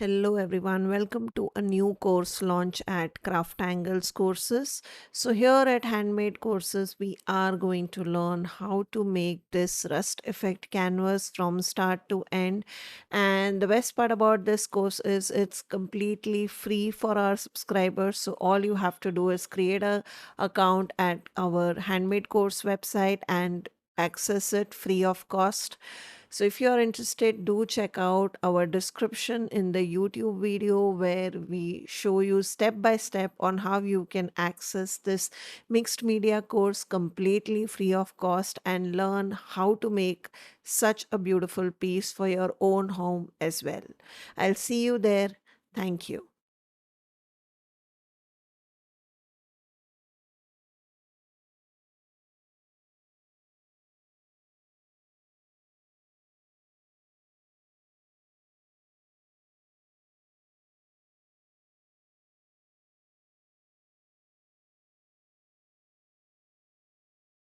Hello everyone, welcome to a new course launch at Craftangles courses. So here at Handmade Courses, we are going to learn how to make this rust effect canvas from start to end. And the best part about this course is it's completely free for our subscribers. So all you have to do is create a account at our Handmade Course website and access it free of cost. So if you are interested, do check out our description in the YouTube video where we show you step by step on how you can access this mixed media course completely free of cost and learn how to make such a beautiful piece for your own home as well. I'll see you there. Thank you.